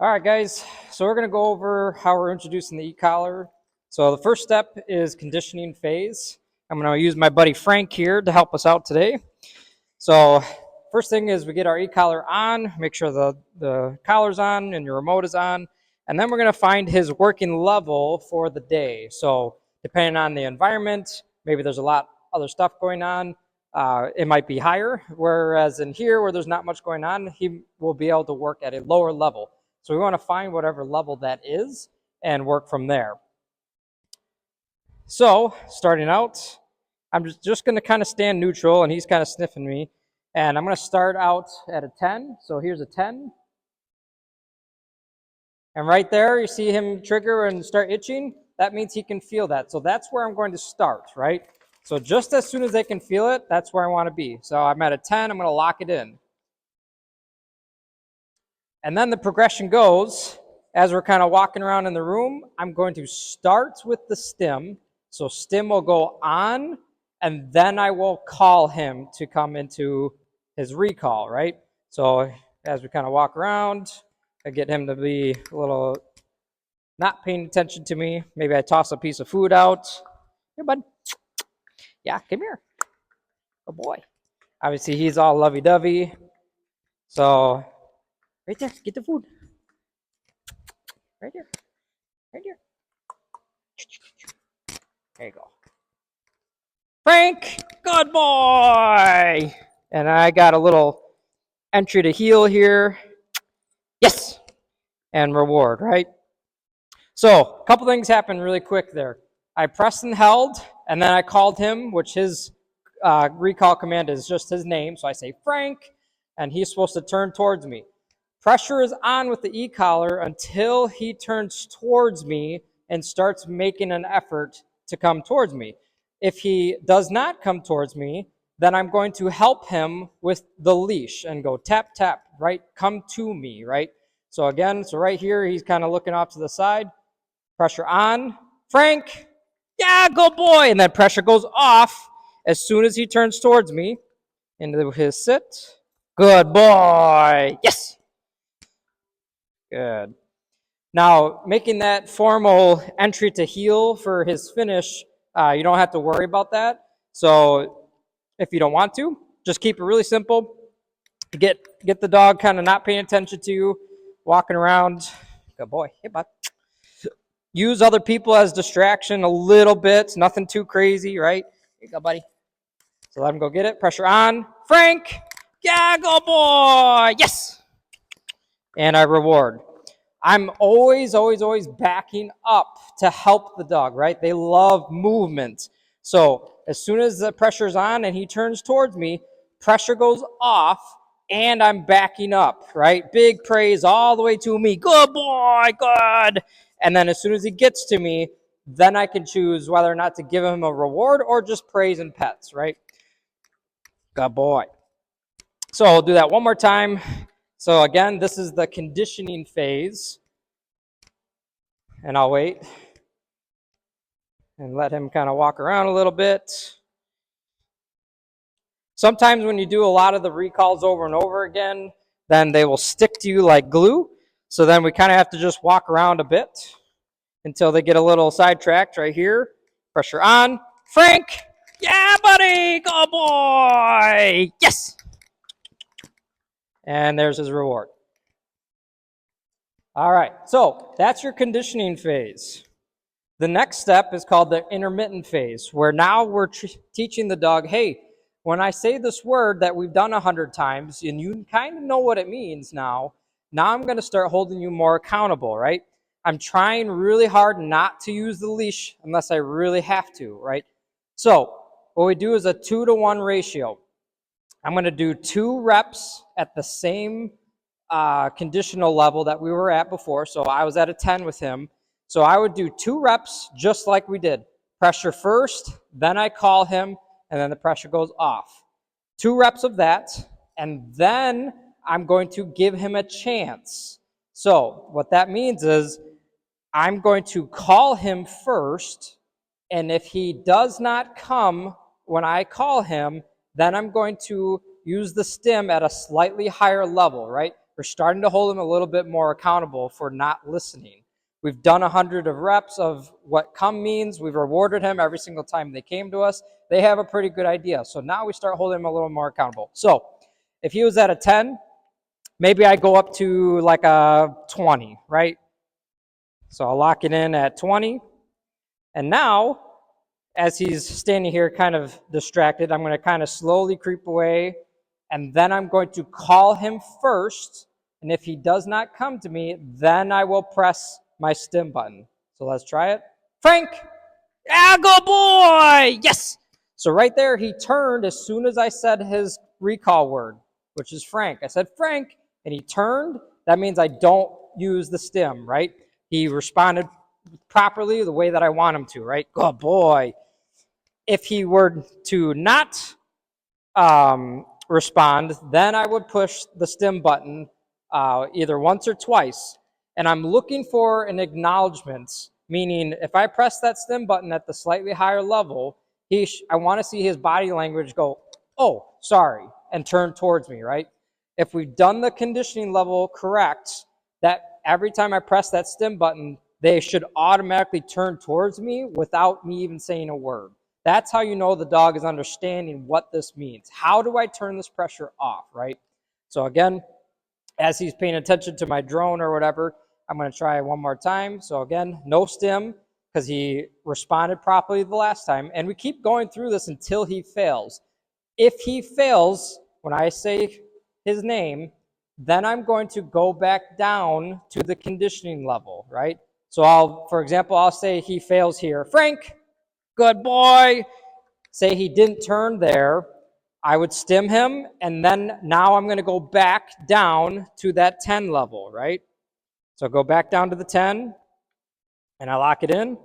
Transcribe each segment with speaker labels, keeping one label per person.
Speaker 1: All right, guys. So we're going to go over how we're introducing the e-collar. So the first step is conditioning phase. I'm going to use my buddy Frank here to help us out today. So first thing is we get our e-collar on, make sure the collar's on and your remote is on, and then we're going to find his working level for the day. So depending on the environment, maybe there's a lot other stuff going on. It might be higher, whereas in here where there's not much going on, he will be able to work at a lower level. So we want to find whatever level that is and work from there. So starting out, I'm just going to kind of stand neutral, and he's kind of sniffing me. And I'm going to start out at a 10. So here's a 10. And right there, you see him trigger and start itching. That means he can feel that. So that's where I'm going to start, right? So just as soon as they can feel it, that's where I want to be. So I'm at a 10. I'm going to lock it in. And then the progression goes, as we're kind of walking around in the room, I'm going to start with the stim. So stim will go on, and then I will call him to come into his recall, right? So as we kind of walk around, I get him to be a little not paying attention to me. Maybe I toss a piece of food out. Here, bud. Yeah, come here. Oh, boy. Obviously, he's all lovey-dovey. So right there, get the food. Right here. Right here. There you go. Frank, good boy. And I got a little entry to heal here. Yes. And reward, right? So a couple things happened really quick there. I pressed and held, and then I called him, which his recall command is just his name. So I say Frank, and he's supposed to turn towards me. Pressure is on with the e-collar until he turns towards me and starts making an effort to come towards me. If he does not come towards me, then I'm going to help him with the leash and go tap, tap, right? Come to me, right? So again, so right here, he's kind of looking off to the side. Pressure on. Frank, yeah, good boy. And then pressure goes off as soon as he turns towards me into his sit. Good boy. Yes. Good. Now, making that formal entry to heel for his finish, you don't have to worry about that. So if you don't want to, just keep it really simple. Get the dog kind of not paying attention to you, walking around. Good boy. Hey, bud. Use other people as distraction a little bit. Nothing too crazy, right? Here you go, buddy. So let him go get it. Pressure on. Frank. Yeah, go boy. Yes. And I reward. I'm always backing up to help the dog, right? They love movement. So as soon as the pressure's on and he turns towards me, pressure goes off and I'm backing up, right? Big praise all the way to me. Good boy, good. And then as soon as he gets to me, then I can choose whether or not to give him a reward or just praise and pets, right? Good boy. So I'll do that one more time. So again, this is the conditioning phase. And I'll wait and let him kind of walk around a little bit. Sometimes when you do a lot of the recalls over and over again, then they will stick to you like glue. So then we kind of have to just walk around a bit until they get a little sidetracked right here. Pressure on. Frank! Yeah, buddy! Good boy! Yes! And there's his reward. All right, so that's your conditioning phase. The next step is called the intermittent phase, where now we're teaching the dog, hey, when I say this word that we've done 100 times, and you kind of know what it means now I'm going to start holding you more accountable, right? I'm trying really hard not to use the leash unless I really have to, right? So what we do is a 2-to-1 ratio. I'm going to do 2 reps at the same conditional level that we were at before. So I was at a 10 with him. So I would do 2 reps just like we did. Pressure first, then I call him, and then the pressure goes off. 2 reps of that, and then I'm going to give him a chance. So what that means is I'm going to call him first, and if he does not come when I call him, then I'm going to use the stim at a slightly higher level, right? we're starting to hold them a little bit more accountable for not listening. We've done 100 of reps of what come means. We've rewarded him every single time they came to us. They have a pretty good idea. So now we start holding him a little more accountable. So if he was at a 10, maybe I go up to like a 20, right? So I'll lock it in at 20. And now, as he's standing here kind of distracted, I'm going to kind of slowly creep away. And then I'm going to call him first. And if he does not come to me, then I will press my stim button. So let's try it. Frank! Ah, good boy! Yes! So right there, he turned as soon as I said his recall word, which is Frank. I said, Frank, and he turned. That means I don't use the stim, right? He responded properly the way that I want him to, right? Good boy. If he were to not respond, then I would push the stim button either once or twice. And I'm looking for an acknowledgement, meaning if I press that stim button at the slightly higher level, I want to see his body language go, oh, sorry, and turn towards me, right? If we've done the conditioning level correct, that every time I press that stim button, they should automatically turn towards me without me even saying a word. That's how you know the dog is understanding what this means. How do I turn this pressure off, right? So again, as he's paying attention to my drone or whatever, I'm going to try one more time. So again, no stim because he responded properly the last time. And we keep going through this until he fails. If he fails, when I say his name, then I'm going to go back down to the conditioning level, right? So for example, I'll say he fails here. Frank, good boy. Say he didn't turn there. I would stim him, and then now I'm going to go back down to that 10 level, right? So go back down to the 10, and I lock it in.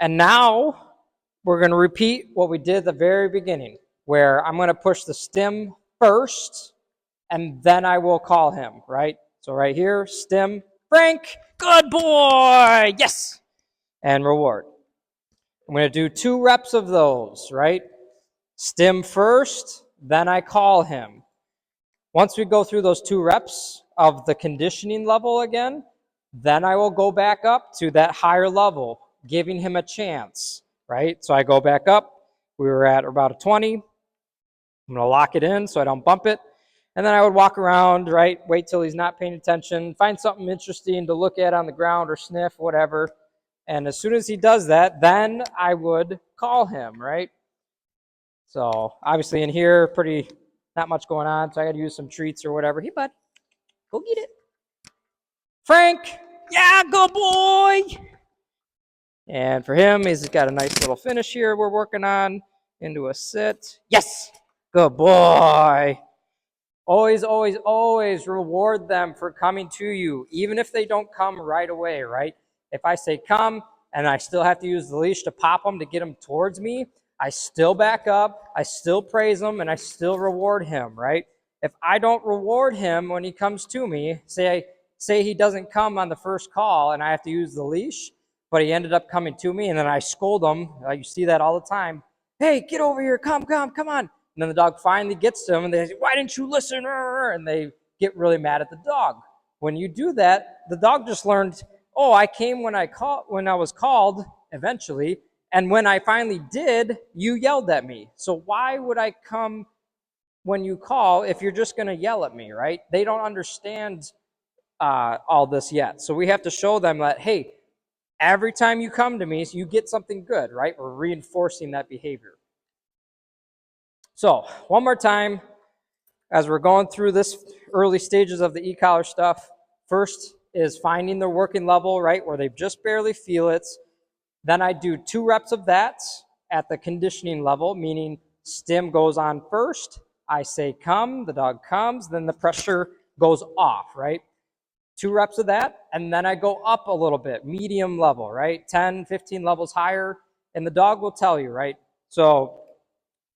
Speaker 1: And now we're going to repeat what we did at the very beginning, where I'm going to push the stim first, and then I will call him, right? So right here, stim, Frank, good boy, yes, and reward. I'm going to do 2 reps of those, right? Stim first, then I call him. Once we go through those 2 reps of the conditioning level again, then I will go back up to that higher level, giving him a chance, right? So I go back up. We were at about a 20. I'm going to lock it in so I don't bump it. And then I would walk around, right? Wait till he's not paying attention, find something interesting to look at on the ground or sniff, whatever. And as soon as he does that, then I would call him, right? So obviously in here, not much going on. So I got to use some treats or whatever. Hey, bud, go get it. Frank, yeah, good boy. And for him, he's got a nice little finish here we're working on into a sit. Yes, good boy. Always, always, always reward them for coming to you, even if they don't come right away, right? If I say come and I still have to use the leash to pop them to get them towards me, I still back up, I still praise him, and I still reward him, right? If I don't reward him when he comes to me, say he doesn't come on the first call and I have to use the leash, but he ended up coming to me and then I scold him. You see that all the time. Hey, get over here, come on. And then the dog finally gets to him and they say, why didn't you listen? And they get really mad at the dog. When you do that, the dog just learned, oh, I came when I was called eventually. And when I finally did, you yelled at me. So why would I come when you call if you're just going to yell at me, right? They don't understand all this yet. So we have to show them that, hey, every time you come to me, you get something good, right? We're reinforcing that behavior. So one more time, as we're going through this early stages of the e-collar stuff, first is finding their working level, right, where they just barely feel it. Then I do 2 reps of that at the conditioning level, meaning stim goes on first. I say come, the dog comes, then the pressure goes off, right? 2 reps of that, and then I go up a little bit, medium level, right? 10, 15 levels higher, and the dog will tell you, right? So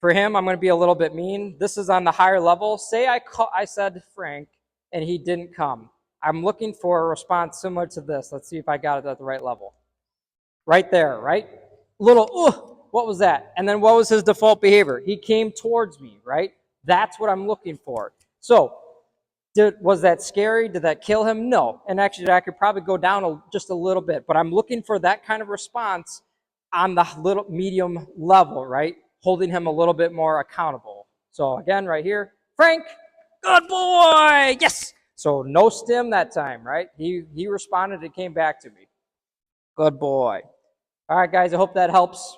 Speaker 1: for him, I'm going to be a little bit mean. This is on the higher level. Say I said Frank, and he didn't come. I'm looking for a response similar to this. Let's see if I got it at the right level. Right there, right? Little, what was that? And then what was his default behavior? He came towards me, right? That's what I'm looking for. So Was that scary? Did that kill him? No. And actually, I could probably go down just a little bit, but I'm looking for that kind of response on the little medium level, right? Holding him a little bit more accountable. So again, right here, Frank, good boy, yes. So no stim that time, right? He responded and came back to me. Good boy. All right, guys, I hope that helps.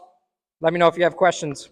Speaker 1: Let me know if you have questions.